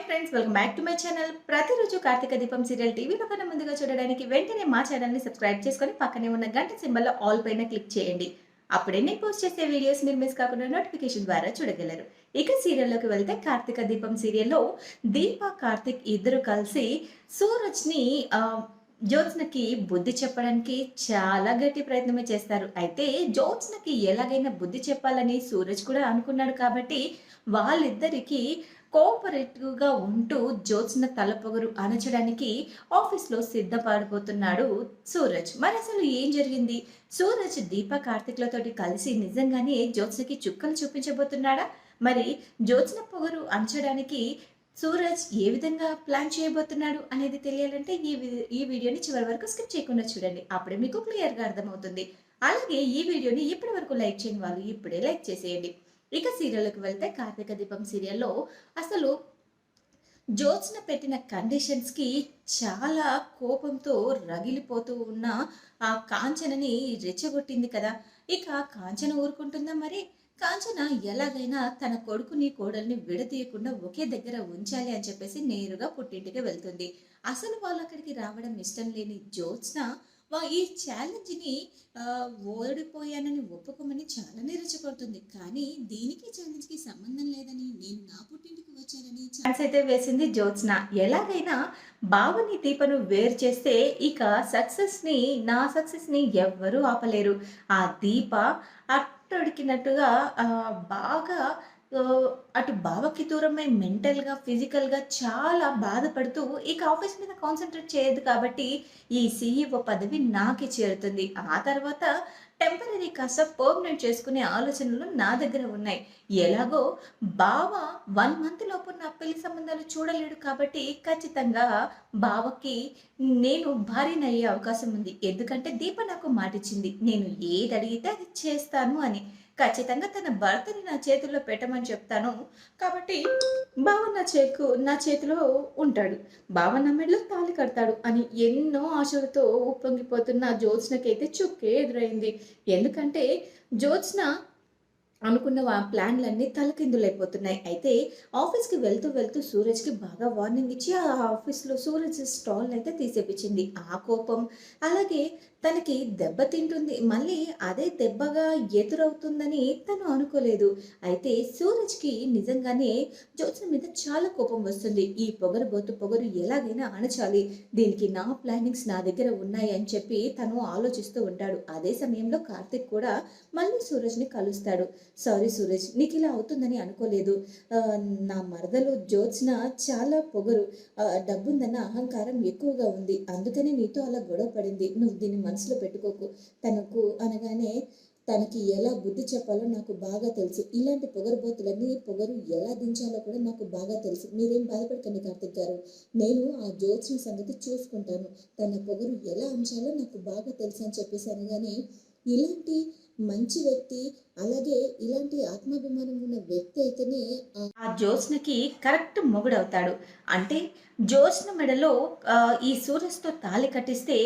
Friends, welcome back to my channel. ప్రతిరోజు కార్తీక దీపం serial టీవీలో కన్నా ముందుగా చూడడానికి వెంటనే మా ఛానల్ని సబ్స్క్రైబ్ చేసుకొని పక్కనే ఉన్న గంట సింబల్లో ఆల్ పైన క్లిక్ చేయండి. అప్పుడే నేను పోస్ట్ చేసే వీడియోస్ మీరు మిస్ కాకుండా నోటిఫికేషన్ ద్వారా చూడగలరు. ఇక సీరియల్లోకి వెళ్తే కార్తీక దీపం సీరియల్లో దీప, కార్తీక్ ఇద్దరు కలిసి సూరజ్ని జ్యోత్స్నకి బుద్ధి చెప్పడానికి చాలా గట్టి ప్రయత్నమే చేస్తారు. అయితే జ్యోత్స్నకి ఎలాగైనా బుద్ధి చెప్పాలని సూరజ్ కూడా అనుకున్నాడు కాబట్టి వాళ్ళిద్దరికీ కోఆపరేటివ్‌గా ఉంటూ జ్యోత్స్న తలపొగరు అణచడానికి ఆఫీస్‌లో సిద్ధపడిపోతున్నాడు సూరజ్. మరసలు ఏం జరిగింది? సూరజ్ దీప, కార్తీక్‌లతోటి కలిసి నిజంగానే జ్యోత్స్నకి చుక్కలు చూపించబోతున్నాడా? మరి జ్యోత్స్న పొగరు అణచడానికి సూరజ్ ఏ విధంగా ప్లాన్ చేయబోతున్నాడు అనేది తెలియాలంటే ఈ వీడియోని చివరి వరకు స్కిప్ చేయకుండా చూడండి. అప్పుడే మీకు క్లియర్‌గా అర్థమవుతుంది. అలాగే ఈ వీడియోని ఇప్పటి వరకు లైక్ చేయని వాళ్ళు ఇప్పుడే లైక్ చేసేయండి. ఇక సీరియల్‌లోకి వెళ్తే కార్తీక దీపం సీరియల్‌లో అసలు జ్యోత్స్న పెట్టిన కండిషన్స్‌కి చాలా కోపంతో రగిలిపోతూ ఉన్న ఆ కాంచనని రెచ్చగొట్టింది కదా! ఇక కాంచన ఊరుకుంటుందా మరి? కాంచన ఎలాగైనా తన కొడుకుని, కోడల్ని విడదీయకుండా ఒకే దగ్గర ఉంచాలి అని చెప్పేసి నేరుగా పుట్టింటికి వెళ్తుంది. అసలు వాళ్ళక్కడికి రావడం ఇష్టం లేని జ్యోత్స్న ఈ ఛాలెంజ్‌ని ఓడిపోయానని ఒప్పుకోమని చాలానే రెచ్చగొడుతుంది. కానీ దీనికి ఛాలెంజ్‌కి సంబంధం లేదని, నేను నా పుట్టింటికి వచ్చానని ఛాన్స్ అయితే వేసింది జ్యోత్స్న. ఎలాగైనా బావని, దీపను వేరు చేస్తే ఇక నా సక్సెస్‌ని ఎవ్వరూ ఆపలేరు. ఆ దీప అట్టుడికినట్టుగా బాగా అటు బావకి దూరమై మెంటల్‌గా, ఫిజికల్‌గా చాలా బాధపడుతూ ఇక ఆఫీస్ మీద కాన్సంట్రేట్ చేయదు కాబట్టి ఈ సీఈఓ పదవి నాకే చేరుతుంది. ఆ తర్వాత టెంపరరీ కాస్త పర్మనెంట్ చేసుకునే ఆలోచనలు నా దగ్గర ఉన్నాయి. ఎలాగో బావ 1 మంత్ లోపు నా పెళ్లి సంబంధాలు చూడలేడు కాబట్టి ఖచ్చితంగా బావకి నేను భార్యనయ్యే అవకాశం ఉంది. ఎందుకంటే దీప నాకు మాటిచ్చింది. నేను ఏదడిగితే అది చేస్తాను అని. ఖచ్చితంగా తన భర్తని నా చేతుల్లో పెట్టమని చెప్తాను. కాబట్టి బావ నా చేతిలో ఉంటాడు. బావ నా మెడలో తాళి కడతాడు అని ఎన్నో ఆశలతో ఉప్పొంగిపోతున్న జ్యోత్స్నకైతే చుక్కే ఎదురైంది. ఎందుకంటే జ్యోత్స్న అనుకున్న ప్లాన్‌లన్నీ తలకిందులైపోతున్నాయి. అయితే ఆఫీస్‌కి వెళ్తూ సూరజ్‌కి బాగా వార్నింగ్ ఇచ్చి ఆ ఆఫీస్‌లో సూరజ్ స్టాల్‌నయితే తీసేపిచ్చింది. ఆ కోపం అలాగే తనకి దెబ్బ తింటుంది. మళ్ళీ అదే దెబ్బగా ఎదురవుతుందని తను అనుకోలేదు. అయితే సూరజ్‌కి నిజంగానే జ్యోత్స్న మీద చాలా కోపం వస్తుంది. ఈ పొగరు ఎలాగైనా అణచాలి. దీనికి నా ప్లానింగ్స్ నా దగ్గర ఉన్నాయి అని చెప్పి తను ఆలోచిస్తూ ఉంటాడు. అదే సమయంలో కార్తిక్ కూడా మళ్ళీ సూరజ్‌ని కలుస్తాడు. సారీ సూరజ్, నీకిలా అవుతుందని అనుకోలేదు. నా మరదలు జ్యోత్స్న చాలా పొగరు. డబ్బుందన్న అహంకారం ఎక్కువగా ఉంది. అందుకనే నీతో అలా గొడవ పడింది. నువ్వు దీన్ని మనసులో పెట్టుకోకు. తనకు అనగానే తనకి ఎలా బుద్ధి చెప్పాలో నాకు బాగా తెలుసు. ఇలాంటి పొగరుబోతులన్నీ పొగరు ఎలా దించాలో కూడా నాకు బాగా తెలుసు. మీరేం బాధపడకండి కార్తిక్ గారు. నేను ఆ జ్యోత్స్న సంగతి చూసుకుంటాను. తన పొగరు ఎలా ఉంచాలో నాకు బాగా తెలుసు అని చెప్పేసి అనగానే ఇలాంటి మంచి వ్యక్తి, అలాగే ఇలాంటి ఆత్మాభిమానం ఉన్న వ్యక్తి అయితేనే ఆ జ్యోత్స్నకి కరెక్ట్ మొగుడవుతాడు. అంటే జ్యోత్స్న మెడలో ఈ సూరజ్‌తో తాళి కట్టిస్తే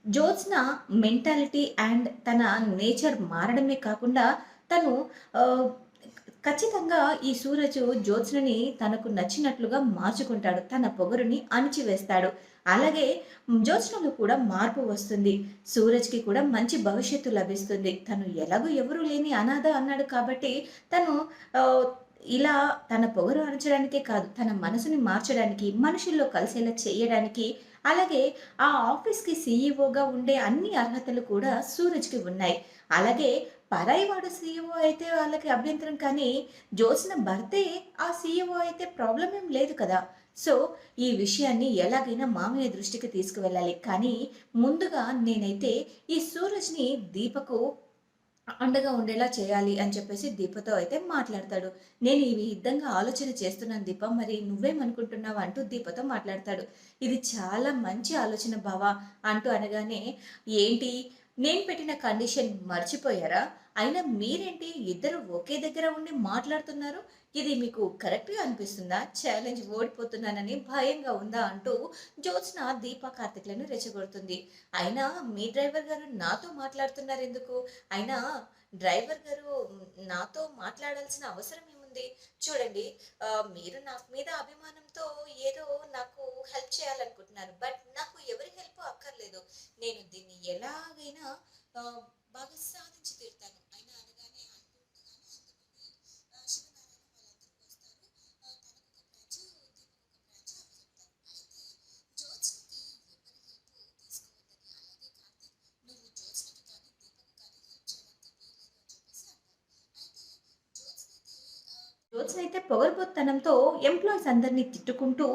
జ్యోత్స్న మెంటాలిటీ అండ్ తన నేచర్ మారడమే కాకుండా తను ఆహ్, ఖచ్చితంగా ఈ సూరజ్ జ్యోత్స్నని తనకు నచ్చినట్లుగా మార్చుకుంటాడు. తన పొగరుని అణిచివేస్తాడు. అలాగే జ్యోత్స్నలో కూడా మార్పు వస్తుంది. సూరజ్‌కి కూడా మంచి భవిష్యత్తు లభిస్తుంది. తను ఎలాగో ఎవరు లేని అనాథ అన్నాడు కాబట్టి తను ఆహ్, ఇలా తన పొగరు అణచడానికే కాదు, తన మనసుని మార్చడానికి, మనుషుల్లో కలిసేలా చేయడానికి, అలాగే ఆ ఆఫీస్‌కి సీఈఓగా ఉండే అన్ని అర్హతలు కూడా సూరజ్‌కి ఉన్నాయి. అలాగే పరాయి వాడు సీఈఓ అయితే వాళ్ళకి అభ్యంతరం కానీ, జ్యోత్స్న భర్తే ఆ సీఈఓ అయితే ప్రాబ్లమ్ ఏం లేదు కదా! సో, ఈ విషయాన్ని ఎలాగైనా మామయ్య దృష్టికి తీసుకువెళ్ళాలి. కానీ ముందుగా నేనైతే ఈ సూరజ్‌ని దీపకు అండగా ఉండేలా చేయాలి అని చెప్పేసి దీపతో అయితే మాట్లాడతాడు. నేను ఈ విధంగా ఆలోచన చేస్తున్నాను దీప. మరి నువ్వేమనుకుంటున్నావు అంటూ దీపతో మాట్లాడతాడు. ఇది చాలా మంచి ఆలోచన బావ అంటూ అనగానే, ఏంటి నేను పెట్టిన కండిషన్ మర్చిపోయారా? అయినా మీరేంటి ఇద్దరు ఒకే దగ్గర ఉండి మాట్లాడుతున్నారు? ఇది మీకు కరెక్ట్‌గా అనిపిస్తుందా? ఛాలెంజ్ ఓడిపోతున్నానని భయంగా ఉందా? అంటూ జ్యోత్స్న దీప, కార్తీక్‌లను రెచ్చగొడుతుంది. అయినా మీ డ్రైవర్ గారు నాతో మాట్లాడుతున్నారెందుకు? అయినా డ్రైవర్ గారు నాతో మాట్లాడాల్సిన అవసరం ఏముంది? చూడండి, మీరు నా మీద అభిమానంతో ఈ హెల్ప్ చేయాలనుకుంటున్నారు. బట్ నాకు ఎవరి హెల్ప్ అక్కర్లేదు. నేను దీన్ని ఎలాగైనా బాగా సాధించి తీరుతాను. అయినా అనగానే అంటూ ఉండగానే అంతలోనే శివనారాయణ వాళ్ళందరూ వస్తారు. తనకొక బ్రాంచ్, దీపకొక బ్రాంచ్ అప్పచెప్తారు. అయితే జ్యోత్స్నకి ఎవరి హెల్ప్ తీసుకోవద్దని, అలాగే కార్తీక్ నువ్వు జ్యోత్స్నకి కానీ దీపకు కానీ హెల్ప్ చేయడానికి వీల్లేదు అని చెప్పేసి అంటారు. అయితే జ్యోత్స్న అయితే పొగరుబోతుతనంతో ఎంప్లాయీస్ అందరిని తిట్టుకుంటూ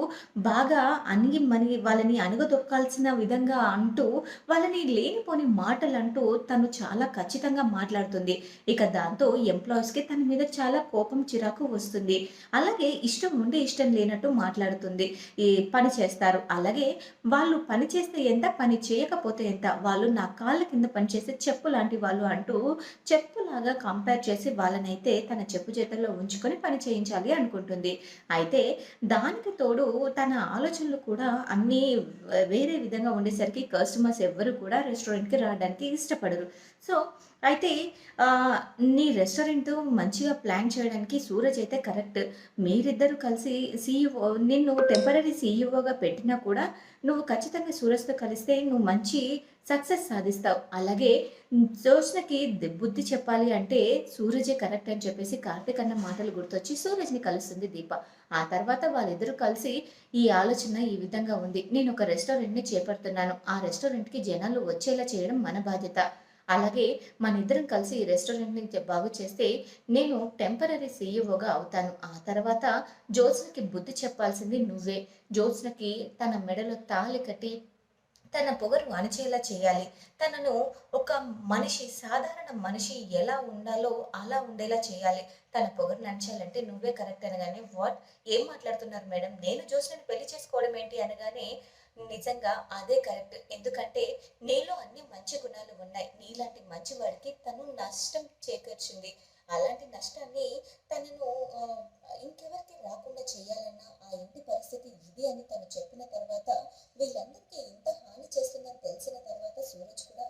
బాగా అణిగి మణిగి వాళ్ళని అణగదొక్కాల్సిన విధంగా అంటూ వాళ్ళని లేనిపోని మాటలంటూ తను చాలా ఖచ్చితంగా మాట్లాడుతుంది. ఇక దాంతో ఎంప్లాయీస్‌కి తన మీద చాలా కోపం, చిరాకు వస్తుంది. అలాగే ఇష్టం ఉండి ఇష్టం లేనట్టు మాట్లాడుతుంది. ఈ పని చేస్తారు. అలాగే వాళ్ళు పని చేస్తే ఎంత, పని చేయకపోతే ఎంత, వాళ్ళు నా కాళ్ళ కింద పనిచేసే చెప్పు లాంటి వాళ్ళు అంటూ చెప్పులాగా కంపేర్ చేసి వాళ్ళనైతే తన చెప్పు చేతుల్లో ఉంచుకొని పని చేయించాలి అనుకుంటుంది. అయితే దానికి తోడు తన ఆలోచనలు కూడా అన్నీ వేరే విధంగా ఉండేసరికి కస్టమర్స్ ఎవ్వరు కూడా రెస్టారెంట్‌కి రావడానికి ఇష్టపడరు. సో, అయితే ఆహ్, నీ రెస్టారెంట్ మంచిగా ప్లాన్ చేయడానికి సూరజ్ అయితే కరెక్ట్. మీరిద్దరూ కలిసి సీఈఓ నిన్ను టెంపరరీ సీఈఓగా పెట్టినా కూడా నువ్వు ఖచ్చితంగా సూరజ్‌తో కలిస్తే నువ్వు మంచి సక్సెస్ సాధిస్తావు. అలాగే జోష్నకి బుద్ధి చెప్పాలి అంటే సూరజే కరెక్ట్ అని చెప్పేసి కార్తీక్ అన్న మాటలు గుర్తొచ్చి సూరజ్‌ని కలుస్తుంది దీప. ఆ తర్వాత వాళ్ళిద్దరూ కలిసి ఈ ఆలోచన ఈ విధంగా ఉంది. నేను ఒక రెస్టారెంట్‌ని చేపడుతున్నాను. ఆ రెస్టారెంట్‌కి జనాలు వచ్చేలా చేయడం మన బాధ్యత. అలాగే మనిద్దరం కలిసి ఈ రెస్టారెంట్‌ని బాగు చేస్తే నేను టెంపరరీ సీఈఓగా అవుతాను. ఆ తర్వాత జ్యోత్స్నకి బుద్ధి చెప్పాల్సింది నువ్వే. జ్యోత్స్నకి తన మెడలో తాళి కట్టి తన పొగరు అణిచేలా చేయాలి. తనను ఒక మనిషి, సాధారణ మనిషి ఎలా ఉండాలో అలా ఉండేలా చేయాలి. తన పొగరుని అణచాలంటే నువ్వే కరెక్ట్ అనగానే, వాట్? ఏం మాట్లాడుతున్నారు మేడం? నేను జోస్‌నని పెళ్లి చేసుకోవడం ఏంటి అనగానే, నిజంగా అదే కరెక్ట్. ఎందుకంటే నీలో అన్ని మంచి గుణాలు ఉన్నాయి. నీలాంటి మంచివాడికి తను నష్టం చేకూర్చింది. అలాంటి నష్టాన్ని తనను ఇంకెవరికి రాకుండా చేయాలన్న ఆ ఇంటి పరిస్థితి ఇది అని తను చెప్పిన తర్వాత వీళ్ళందరికీ ఇంత హాని చేస్తుందని తెలిసిన తర్వాత సూరజ్ కూడా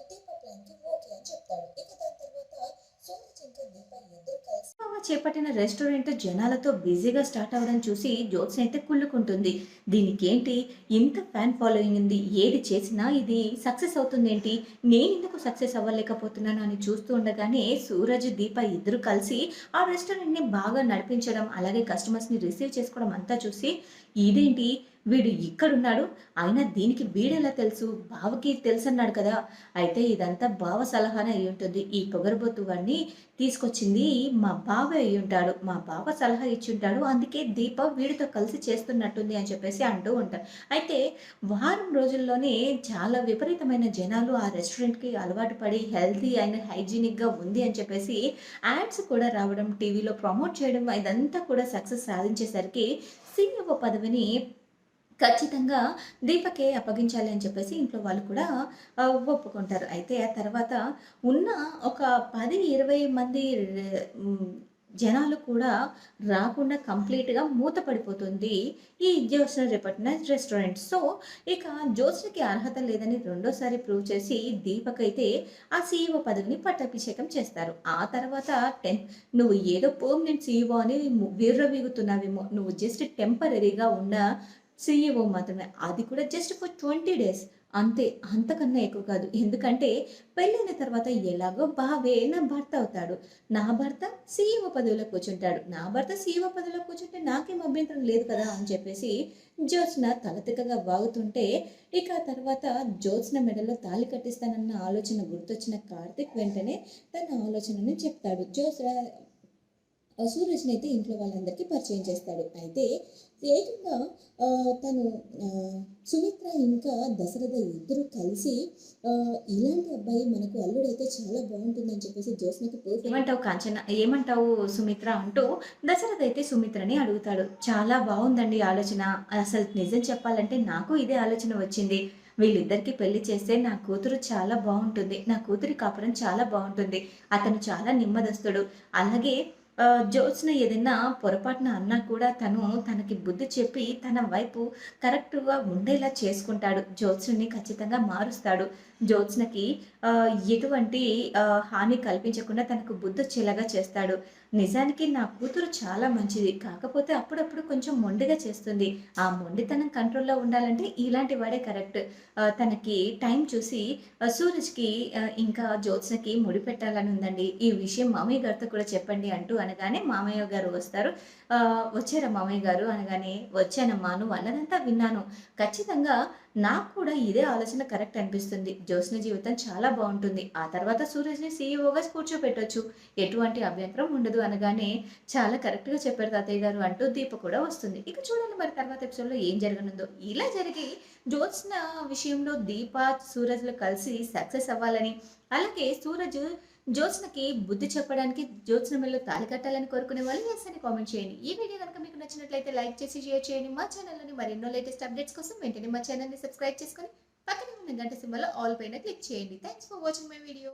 దీప ప్లాన్‌కి ఓకే అని చెప్తాడు. ఇక దాని తర్వాత సూరజ్ ఇంకా దీప ఇద్దరు కలిసి చేపట్టిన రెస్టారెంట్ జనాలతో బిజీగా స్టార్ట్ అవ్వడం చూసి జ్యోత్స్న అయితే కుళ్ళుకుంటుంది. దీనికేంటి ఇంత ఫ్యాన్ ఫాలోయింగ్ ఉంది. ఏది చేసినా ఇది సక్సెస్ అవుతుందేంటి? నేనెందుకు సక్సెస్ అవ్వలేకపోతున్నాను అని చూస్తూ ఉండగానే సూరజ్, దీప ఇద్దరు కలిసి ఆ రెస్టారెంట్‌ని బాగా నడిపించడం, అలాగే కస్టమర్స్‌ని రిసీవ్ చేసుకోవడం అంతా చూసి ఇదేంటి వీడు ఇక్కడున్నాడు. అయినా దీనికి వీడెలా తెలుసు? బావకి తెలుసన్నాడు కదా! అయితే ఇదంతా బావ సలహానే అయ్యుంటుంది. ఈ పొగరుబోతు వాడిని తీసుకొచ్చింది మా బావే అయ్యుంటాడు. మా బావ సలహా ఇచ్చుంటాడు. అందుకే దీప వీడితో కలిసి చేస్తున్నట్టుంది అని చెప్పేసి అంటూ ఉంటారు. అయితే వారం రోజుల్లోనే చాలా విపరీతమైన జనాలు ఆ రెస్టారెంట్‌కి అలవాటు పడి హెల్తీ అండ్ హైజీనిక్‌గా ఉంది అని చెప్పేసి యాడ్స్ కూడా రావడం, టీవీలో ప్రమోట్ చేయడం ఇదంతా కూడా సక్సెస్ సాధించేసరికి సీఈఓ పదవిని ఖచ్చితంగా దీపకే అప్పగించాలి అని చెప్పేసి ఇంట్లో వాళ్ళు కూడా ఒప్పుకుంటారు. అయితే ఆ తర్వాత ఉన్న ఒక 10, 20 మంది హ్మ్, జనాలు కూడా రాకుండా కంప్లీట్‌గా మూతపడిపోతుంది ఈ జ్యోత్స్న చేపట్టిన రెస్టారెంట్. సో, ఇక జ్యోత్స్నకి అర్హత లేదని రెండోసారి ప్రూవ్ చేసి దీపకైతే ఆ సీఈఓ పదవిని పట్టాభిషేకం చేస్తారు. ఆ తర్వాత నువ్వు ఏదో పర్మనెంట్ సీఈఓ అని విర్రవీగుతున్నావేమో. నువ్వు జస్ట్ టెంపరరీగా ఉన్న సీఈఓ మాత్రమే. అది కూడా జస్ట్ ఫర్ 20 డేస్. అంతే. అంతకన్నా ఎక్కువ కాదు. ఎందుకంటే పెళ్ళైన తర్వాత ఎలాగో బావే నా భర్త అవుతాడు. నా భర్త సీఈఓ పదవిలో కూర్చుంటాడు. నా భర్త సీఈఓ పదవిలో కూర్చుంటే నాకేం అభ్యంతరం లేదు కదా! అని చెప్పేసి జ్యోత్స్న తలతిక్కగా వాగుతుంటే, ఇక ఆ తర్వాత జ్యోత్స్న మెడలో తాళి కట్టిస్తానన్న ఆలోచన గుర్తొచ్చిన కార్తీక్ వెంటనే తన ఆలోచనని చెప్తాడు. సూరజ్‌నైతే ఇంట్లో వాళ్ళందరికీ పరిచయం చేస్తాడు. అయితే ఏకంగా తను సుమిత్ర ఇంకా దశరథ ఇద్దరు కలిసి ఇలాంటి అబ్బాయి మనకు అల్లుడైతే చాలా బావుంటుందని చెప్పేసి జ్యోత్స్నకి ఏమంటావు కాంచన? ఏమంటావు సుమిత్ర? అంటూ దశరథ్ అయితే సుమిత్రని అడుగుతాడు. చాలా బావుందండి ఆలోచన. అసలు నిజం చెప్పాలంటే నాకు ఇదే ఆలోచన వచ్చింది. వీళ్ళిద్దరికీ పెళ్లి చేస్తే నా కూతురు చాలా బావుంటుంది. నా కూతురి కాపురం చాలా బావుంటుంది. అతను చాలా నెమ్మదస్తుడు. అలాగే జ్యోత్స్న ఏదైనా పొరపాటున అన్నా కూడా తనకి బుద్ధి చెప్పి తన వైపు కరెక్ట్‌గా ఉండేలా చేసుకుంటాడు. జ్యోత్స్నని ఖచ్చితంగా మారుస్తాడు. జ్యోత్స్నకి ఎటువంటి హాని కల్పించకుండా తనకు బుద్ధొచ్చేలాగా చేస్తాడు. నిజానికి నా కూతురు చాలా మంచిది. కాకపోతే అప్పుడప్పుడు కొంచెం మొండిగా చేస్తుంది. ఆ మొండితనం కంట్రోల్‌లో ఉండాలంటే ఇలాంటి వాడే కరెక్ట్. తనకి టైం చూసి సూరజ్‌కి ఇంకా జ్యోత్స్నకి ముడిపెట్టాలని ఉందండి. ఈ విషయం మామయ్య గారితో కూడా చెప్పండి అంటూ అనగానే మామయ్య గారు వస్తారు. "వచ్చారా మామయ్య గారు?" అనగానే, "వచ్చానమ్మా. నువ్వు అన్నదంతా విన్నాను. ఖచ్చితంగా నాకు కూడా ఇదే ఆలోచన కరెక్ట్ అనిపిస్తుంది. జ్యోత్స్న జీవితం చాలా బావుంటుంది. ఆ తర్వాత సూరజ్‌ని సీఈఓగా కూర్చోపెట్టొచ్చు. ఎటువంటి అభ్యంతరం ఉండదు" అనగానే, "చాలా కరెక్ట్‌గా చెప్పారు తాతయ్య గారు" అంటూ దీప కూడా వస్తుంది. ఇక చూడండి మరి తర్వాత ఎపిసోడ్‌లో ఏం జరగనుందో. ఇలా జరిగి జ్యోత్స్న విషయంలో దీప, సూరజ్‌లు కలిసి సక్సెస్ అవ్వాలని, అలాగే సూరజ్ జ్యోత్స్నకి బుద్ధి చెప్పడానికి జ్యోత్స్న మెడలో తాళి కట్టాలని కోరుకునే వాళ్ళు యెస్ అని కామెంట్ చేయండి. ఈ వీడియో గనుక మీకు నచ్చినట్లయితే లైక్ చేసి, షేర్ చేయండి. మా ఛానల్‌లోని మరెన్నో లేటెస్ట్ అప్డేట్స్ కోసం వెంటనే మా ఛానల్‌ని సబ్స్క్రైబ్ చేసుకొని పక్కనే ఉన్న గంట సింబల్‌లో ఆల్ పైన క్లిక్ చేయండి. Thanks for watching my video.